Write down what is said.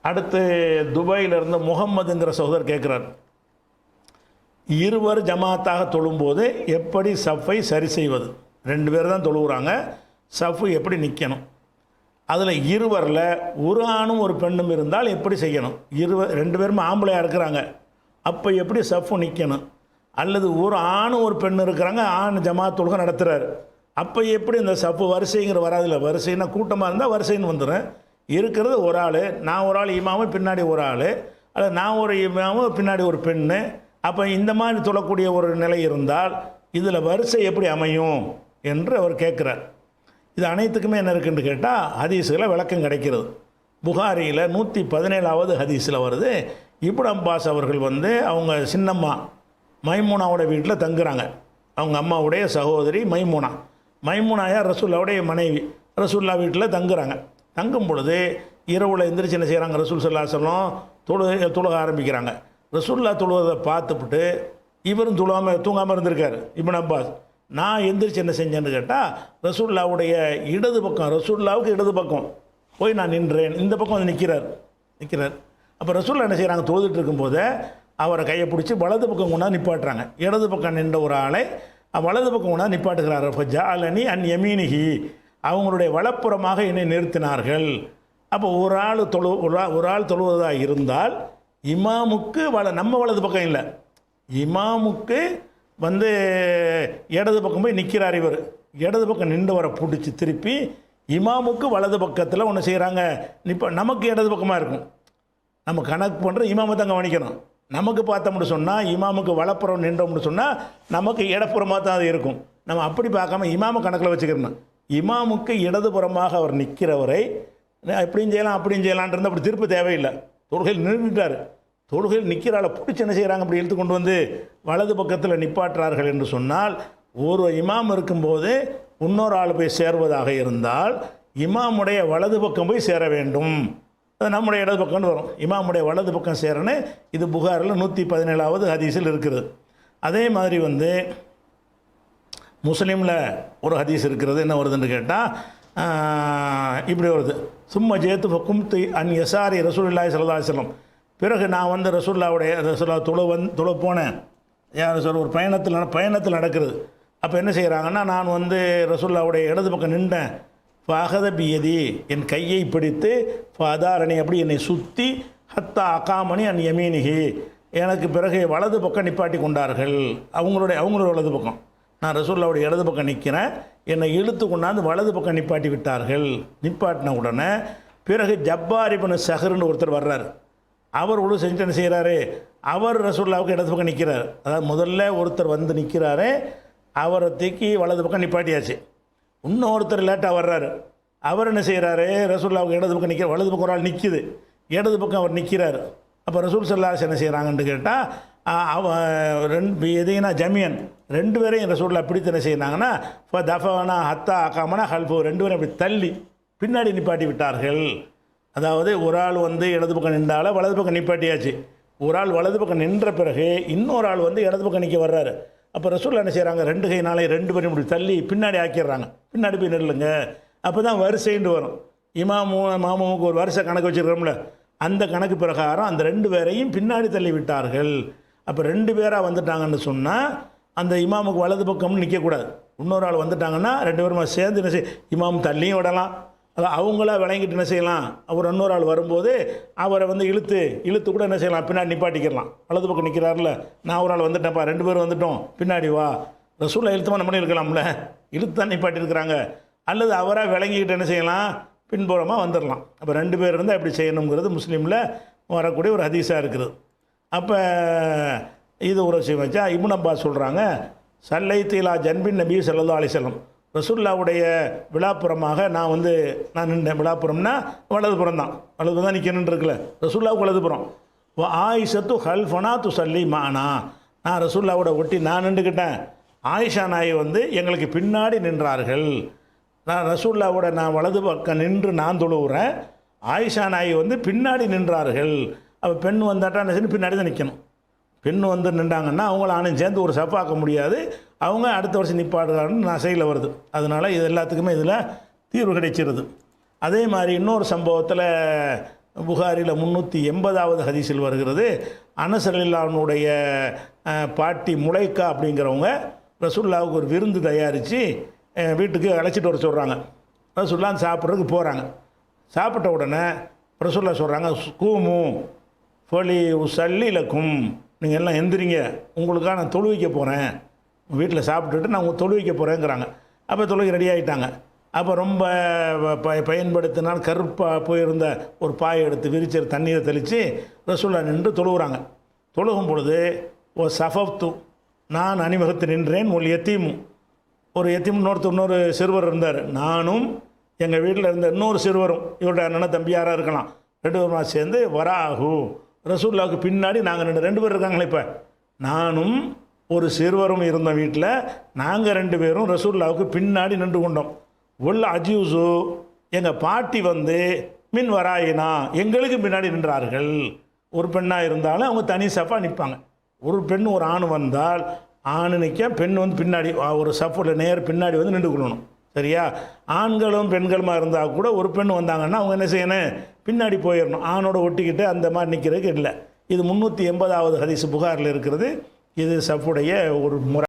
அடுத்து துபாயிலிருந்து முகம்மதுங்கிற சகோதரர் கேட்குறார், இருவர் ஜமாத்தாக தொழும்போது எப்படி சஃபை சரி செய்வது? 2 பேர் தான் தொழுகிறாங்க, சஃபு எப்படி நிற்கணும்? அதில் இருவரில் ஒரு ஆணும் ஒரு பெண்ணும் இருந்தால் எப்படி செய்யணும்? 2 பேருமே ஆம்பளையாக இருக்கிறாங்க, அப்போ எப்படி சஃபு நிற்கணும்? அல்லது ஒரு ஆணும் ஒரு பெண் இருக்கிறாங்க, ஆண் ஜமாத் தொழுகை நடத்துகிறார், அப்போ எப்படி இந்த சஃபு வரிசைங்கிற வராதில்ல? வரிசைன்னா கூட்டமாக இருந்தால் வரிசைன்னு வந்துடும். இருக்கிறது ஒரு ஆள், நான் ஒரு ஆள் இமாமு, பின்னாடி ஒரு ஆள், அல்லது நான் ஒரு இமாமு பின்னாடி ஒரு பெண்ணு. அப்போ இந்த மாதிரி தொழக்கூடிய ஒரு நிலை இருந்தால் இதில் வரிசை எப்படி அமையும் என்று அவர் கேட்குறார். இது அனைத்துக்குமே என்ன இருக்குன்னு கேட்டால் ஹதீஸில் விளக்கம் கிடைக்கிறது. புகாரியில் 117வது ஹதீஸில் வருது, இப்னு அப்பாஸ் அவர்கள் அவங்க சின்னம்மா மைமூனாவோட வீட்டில் தங்குறாங்க. அவங்க அம்மாவுடைய சகோதரி மைமூனா யார்? ரசூல்லாவுடைய மனைவி. ரசூல்லா வீட்டில் தங்குறாங்க. தங்கும் பொழுது இரவில் எந்திரிச்சு என்ன செய்கிறாங்க? ரசூல் ஸல்லல்லாஹு அலைஹி வஸல்லம் தொழுக ஆரம்பிக்கிறாங்க. ரசூல்லா தொழுவதை பார்த்துப்புட்டு இவரும் தூங்காமல் இருந்திருக்காரு இப்னு அப்பாஸ். நான் எந்திரிச்சு என்ன செஞ்சேன்னு கேட்டால் ரசூல்லாவுடைய இடது பக்கம், ரசூல்லாவுக்கு இடது பக்கம் போய் நான் நின்றேன். இந்த பக்கம் நிற்கிறார். அப்போ ரசூல்லா என்ன செய்கிறாங்க? தொழுதுட்டு இருக்கும்போது அவரை கையை பிடிச்சி வலது பக்கம் கொண்டாந்து நிப்பாட்டுறாங்க. இடது பக்கம் நின்ற ஒரு ஆளை வலது பக்கம் கொண்டாந்து நிப்பாட்டுகிறார். அப்போ ஜாலனி அன் யமீனிஹி, அவங்களுடைய வலப்புறமாக என்னை நிறுத்தினார்கள். அப்போ ஒரு ஆள் தொழுவதாக இருந்தால் இமாமுக்கு நம்ம வலது பக்கம் இல்லை, இமாமுக்கு இடது பக்கம் போய் நிற்கிறார். இவர் இடது பக்கம் நின்றவரை பிடிச்சி திருப்பி இமாமுக்கு வலது பக்கத்தில் ஒன்று செய்கிறாங்க. நமக்கு இடது பக்கமாக இருக்கும், நம்ம கணக்கு பண்ணுற இமாமை தான் கவனிக்கணும். நமக்கு பார்த்தோம்னு சொன்னால் இமாமுக்கு வலப்புறம் நின்றோம்னு சொன்னால் நமக்கு இடப்புறமாக தான் அது இருக்கும். நம்ம அப்படி பார்க்காம இமாமை கணக்கில் வச்சுக்கிறணும். இமாமுக்கு இடதுபுறமாக அவர் நிற்கிறவரை எப்படியும் செய்யலாம் அப்படியும் செய்யலான்றது அப்படி திருப்ப தேவையில்லை. தொழுகையில் நின்றுட்டார். தொழுகையில் நிற்கிறாளை பிடிச்சி என்ன செய்கிறாங்க? அப்படி இழுத்து கொண்டு வலது பக்கத்தில் நிப்பாட்டுறார்கள் என்று சொன்னால், ஒரு இமாம் இருக்கும்போது இன்னொரு ஆள் போய் சேர்வதாக இருந்தால் இமாமுடைய வலது பக்கம் போய் சேர வேண்டும். அது நம்முடைய இடது பக்கம்னு வரும். இமாமுடைய வலது பக்கம் சேரன்னு இது புகாரில் 117வது ஹதீஸில் இருக்குது. அதே மாதிரி முஸ்லீமில் ஒரு ஹதீஸ் இருக்கிறது. என்ன வருதுன்னு கேட்டால் இப்படி வருது, சும்மா ஜேத்து ஃபக்கும்தி அன் யசாரி ரசூலுல்லாஹி ஸல்லல்லாஹு அலைஹி வஸல்லம். பிறகு நான் ரசூல்லா தொழ போனேன். யார் சொல்ல? ஒரு பயணத்தில் நடக்கிறது. அப்போ என்ன செய்கிறாங்கன்னா, நான் ரசூல்லாவுடைய இடது பக்கம் நின்றேன். ஃபஹத பியதி, என் கையை பிடித்து, ஃபதாரணி, அப்படி என்னை சுற்றி, ஹத்தா அகாமணி அன் யமீனிஹி, எனக்கு பிறகு வலது பக்கம் நிப்பாட்டி கொண்டார்கள். அவங்களோட வலது பக்கம், நான் ரசூல்லாவுடைய இடது பக்கம் நிற்கிறேன், என்னை இழுத்து கொண்டாந்து வலது பக்கம் நிப்பாட்டி விட்டார்கள். நிப்பாட்டின உடனே பிறகு ஜப்பார் இப்னு ஸஹ்ர்னு ஒருத்தர் வர்றார். அவர் உள்ள செஞ்சு என்ன செய்கிறாரு? அவர் ரசூல்லாவுக்கு இடது பக்கம் நிற்கிறார். அதாவது முதல்ல ஒருத்தர் நிற்கிறாரு, அவரை தூக்கி வலது பக்கம் நிப்பாட்டியாச்சு. இன்னொருத்தர் லேட்டாக வர்றாரு. அவர் என்ன செய்கிறாரு? ரசூல்லாவுக்கு இடது பக்கம் நிற்கிற, வலது பக்கம் ஒரு ஆள் நிற்கிது, இடது பக்கம் அவர் நிற்கிறார். அப்போ ரசூல் ஸல்லல்லாஹு அலைஹி வஸல்லம் என்ன செய்கிறாங்கன்னு கேட்டால் எதைனா ஜமியன் 2 பேரையும் ரசூல்லா பிடித்து என்ன செய்கிறாங்கன்னா, இப்போ தஃபனா ஹத்தா அகாமனா ஹல்ஃபு, 2 பேரும் அப்படி தள்ளி பின்னாடி நிப்பாட்டி விட்டார்கள். அதாவது ஒரு ஆள் இடது பக்கம் நின்றால வலது பக்கம் நிப்பாட்டியாச்சு. ஒரு ஆள் வலது பக்கம் நின்ற பிறகு இன்னொரு ஆள் இடது பக்கம் நிற்க வர்றாரு. அப்போ ரசூல்லா என்ன செய்கிறாங்க? 2 கைனாலே 2 பேரும் இப்படி தள்ளி பின்னாடி ஆக்கிடுறாங்க. பின்னாடி போய் நில்லுங்க. அப்போ தான் வரிசைன்னு வரும். மாமுக்கு ஒரு வரிசை கணக்கு வச்சுருக்கிறோம்ல, அந்த கணக்கு பிரகாரம் அந்த 2 பேரையும் பின்னாடி தள்ளி விட்டார்கள். அப்போ 2 பேராக வந்துட்டாங்கன்னு சொன்னால் அந்த இமாமுக்கு வலது பக்கம்னு நிற்கக்கூடாது. இன்னொரு ஆள் வந்துட்டாங்கன்னா 2 பேருமா சேர்ந்து என்ன இமாம் தள்ளியும் விடலாம், அதை அவங்களா விளங்கிட்டு என்ன செய்யலாம்? அவர் இன்னொரு ஆள் வரும்போது அவரை இழுத்து கூட என்ன செய்யலாம்? பின்னாடி நிப்பாட்டிக்கலாம். வலது பக்கம் நிற்கிறார்ல, நான் ஒரு ஆள் வந்துட்டேன்ப்பா, 2 பேரும் வந்துட்டோம், பின்னாடி வா. ரசூலை இழுத்தமாக நம்ம இருக்கலாம்ல, இழுத்து தான் நிப்பாட்டியிருக்கிறாங்க. அல்லது அவராக விளங்கிக்கிட்டு என்ன செய்யலாம்? பின்புறமாக வந்துடலாம். அப்போ 2 பேர் இருந்தால் எப்படி செய்யணுங்கிறது முஸ்லீமில் வரக்கூடிய ஒரு ஹதீஸாக இருக்குது. அப்போ இது ஒரு விஷயம் வச்சா இப்னு அப்பாஸ் சொல்கிறாங்க, சல்லைத்திலா ஜன்பின் நபி ஸல்லல்லாஹு அலைஹி வஸல்லம், ரசூல்லாவுடைய விழாப்புறமாக நான் நின்றேன். விழாப்புறம்னா வலதுபுறம் தான், வலதுபுறம் தான் நிற்கணுன்னு இருக்குல்ல, ரசூல்லாவுக்கு வலதுபுறம். ஆயிஷத்து ஹல்ஃபனா துசல்லி மானா, நான் ரசூல்லாவோட ஒட்டி நான் நின்றுக்கிட்டேன். ஆயிஷா நாய் எங்களுக்கு பின்னாடி நின்றார்கள். நான் ரசூல்லாவோட நான் வலது பக்கம் நின்று நான் தொழுகிறேன், ஆயிஷா நாய் பின்னாடி நின்றார்கள். அப்போ பெண் வந்தாட்டா என்ன பின்னாடி தான் நிற்கணும். பெண் நின்றாங்கன்னா அவங்கள ஆணும் சேர்ந்து ஒரு சப்பாக்க முடியாது, அவங்க அடுத்த வருஷம் நிப்பாடுறாருன்னு நசையில் வருது. அதனால் இது எல்லாத்துக்குமே இதில் தீர்வு கிடைச்சிருது. அதே மாதிரி இன்னொரு சம்பவத்தில் புகாரில் 380வது ஹதீஸில் வருகிறது. அனஸ் ரலியல்லாஹுடைய பாட்டி முலைக்கா அப்படிங்கிறவங்க ரசூலுல்லாஹ்வுக்கு ஒரு விருந்து தயாரித்து வீட்டுக்கு அழைச்சிட்டு வர சொல்கிறாங்க. ரசூலுல்லாஹ் சாப்பிட்றதுக்கு போகிறாங்க. சாப்பிட்ட உடனே ரசூலுல்லாஹ் சொல்கிறாங்க, கூமு ஃபலி உசல்லி லக்கும், நீங்கள் எல்லாம் எந்திரிங்க, உங்களுக்காக நான் தொழுவிக்க போகிறேன், வீட்டில் சாப்பிட்டுட்டு நான் உங்கள் தொழுவிக்க போகிறேங்கிறாங்க. அப்போ தொழுகை ரெடி ஆகிட்டாங்க. அப்போ ரொம்ப பயன்படுத்தினால் கருப்பாக போயிருந்த ஒரு பாயை எடுத்து விரிச்சு தண்ணீரை தெளித்து ரசூலுல்லாஹ் நின்று தொழுகிறாங்க. தொழுகும் பொழுது ஓ சஃபப்து, நான் அணிவகுத்து நின்றேன், ஒரு எத்தீமும், ஒரு எத்தீம் இன்னொரு சிறுவர் இருந்தார், நானும் எங்கள் வீட்டில் இருந்த இன்னொரு சிறுவரும், இவருடைய அண்ணன் தம்பி யாராக இருக்கலாம், 2 பேருமா சேர்ந்து வராகு ரசூலுல்லாஹ்வுக்கு பின்னாடி நாங்கள் 2 பேர் இருக்காங்களே, இப்போ நானும் ஒரு சிறுவரும் இருந்த வீட்டில் நாங்கள் 2 பேரும் ரசூலுல்லாஹ்வுக்கு பின்னாடி நின்று கொண்டோம். உள்ள அஜூசு, எங்கள் பாட்டி வந்து மின் வராயினா, எங்களுக்கு பின்னாடி நின்றார்கள். ஒரு பெண்ணாக இருந்தாலும் அவங்க தனி சஃபா நிற்பாங்க. ஒரு பெண் ஒரு ஆண் வந்தால் ஆண் நிற்க, பெண் வந்து பின்னாடி ஒரு சஃபில் நேர் பின்னாடி வந்து நின்று கொள்ளணும். சரியா? ஆண்களும் பெண்களுமா இருந்தால் கூட ஒரு பெண் வந்தாங்கன்னா அவங்க என்ன செய்யணும், பின்னாடி போயிடணும், ஆணோட ஒட்டிக்கிட்டு அந்த மாதிரி நிற்கிறதுக்கு இல்லை. இது 380வது ஹதீஸ் புகாரில் இருக்கிறது. இது சஃபுடைய ஒரு முறை.